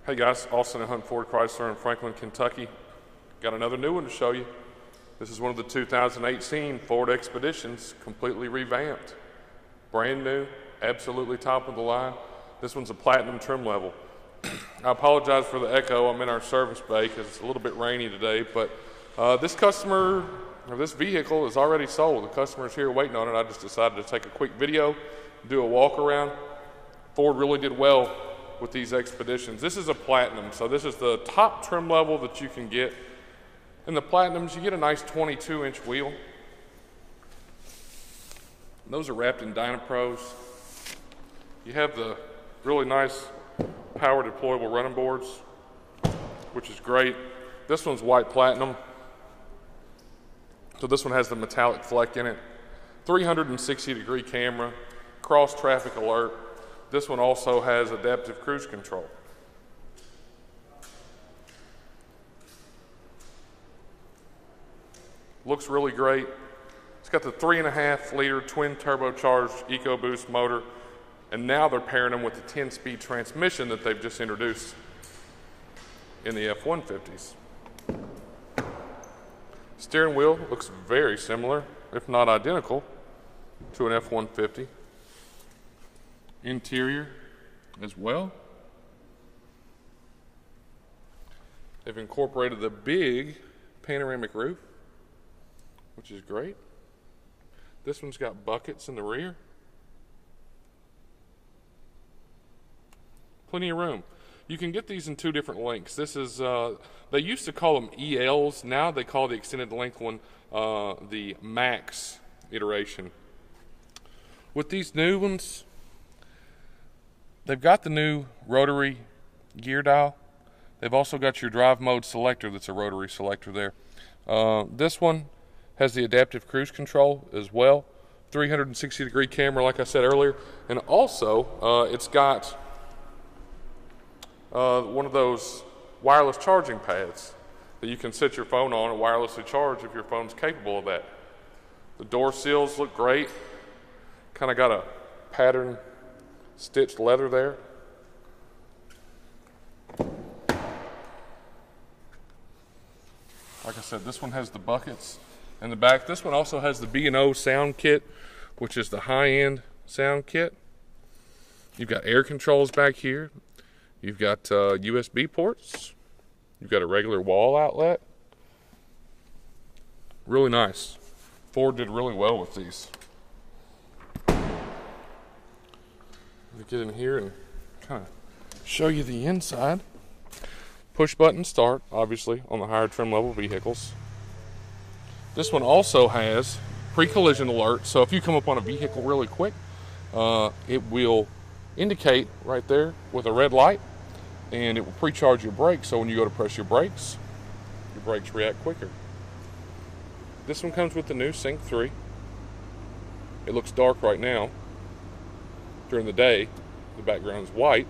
Hey guys, Austin and Hunt Ford Chrysler in Franklin, Kentucky. Got another new one to show you. This is one of the 2018 Ford Expeditions, completely revamped. Brand new, absolutely top of the line. This one's a platinum trim level. I apologize for the echo. I'm in our service bay because it's a little bit rainy today, but this vehicle is already sold. The customer's here waiting on it. I just decided to take a quick video, do a walk around. Ford really did well with these Expeditions. This is a platinum, so this is the top trim level that you can get. In the platinums, you get a nice 22-inch wheel. And those are wrapped in Dynapros. You have the really nice power deployable running boards, which is great. This one's white platinum. So this one has the metallic fleck in it. 360-degree camera, cross traffic alert. This one also has adaptive cruise control. Looks really great. It's got the 3.5-liter twin turbocharged EcoBoost motor, and now they're pairing them with the 10-speed transmission that they've just introduced in the F-150s. Steering wheel looks very similar, if not identical, to an F-150. Interior as well. They've incorporated the big panoramic roof, which is great. This one's got buckets in the rear. Plenty of room. You can get these in two different lengths. This is, they used to call them ELs. Now they call the extended length one the Max iteration. With these new ones, they've got the new rotary gear dial. They've also got your drive mode selector that's a rotary selector there. This one has the adaptive cruise control as well. 360-degree camera, like I said earlier. And also, it's got one of those wireless charging pads that you can set your phone on and wirelessly charge if your phone's capable of that. The door seals look great. Kind of got a pattern stitched leather there. Like I said, this one has the buckets in the back. This one also has the B&O sound kit, which is the high-end sound kit. You've got air controls back here. You've got USB ports. You've got a regular wall outlet. Really nice. Ford did really well with these. Get in here and kind of show you the inside. Push button start, obviously, on the higher trim level vehicles. This one also has pre-collision alert, so if you come up on a vehicle really quick, it will indicate right there with a red light, and it will pre-charge your brakes, so when you go to press your brakes react quicker. This one comes with the new Sync 3. It looks dark right now. During the day, the background is white,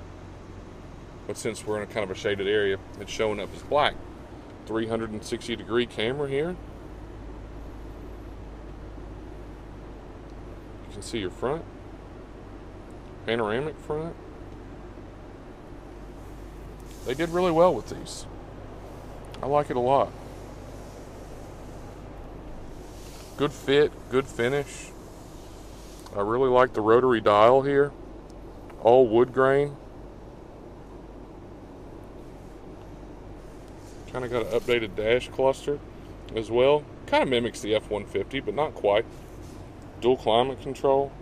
but since we're in a kind of a shaded area, it's showing up as black. 360-degree camera here. You can see your front. Panoramic front. They did really well with these. I like it a lot. Good fit, good finish. I really like the rotary dial here. All wood grain. Kind of got an updated dash cluster as well. Kind of mimics the F-150, but not quite. Dual climate control.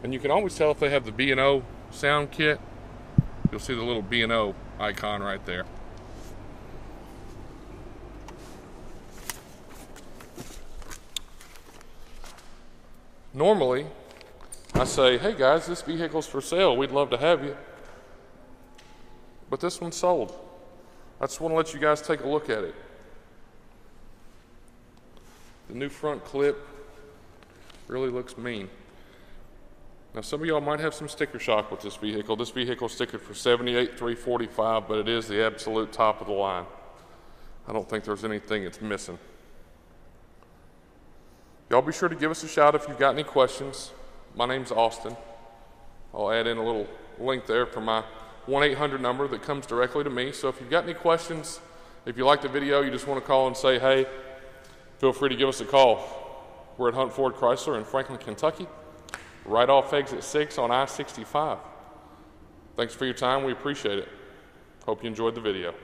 And you can always tell if they have the B&O sound kit. You'll see the little B&O icon right there. Normally, I say, hey guys, this vehicle's for sale. We'd love to have you. But this one's sold. I just want to let you guys take a look at it. The new front clip really looks mean. Now, some of y'all might have some sticker shock with this vehicle. This vehicle's stickered for $78,345, but it is the absolute top of the line. I don't think there's anything it's missing. Y'all be sure to give us a shout if you've got any questions. My name's Austin. I'll add in a little link there for my 1-800 number that comes directly to me. So if you've got any questions, if you like the video, you just want to call and say, hey, feel free to give us a call. We're at Hunt Ford Chrysler in Franklin, Kentucky, right off exit 6 on I-65. Thanks for your time. We appreciate it. Hope you enjoyed the video.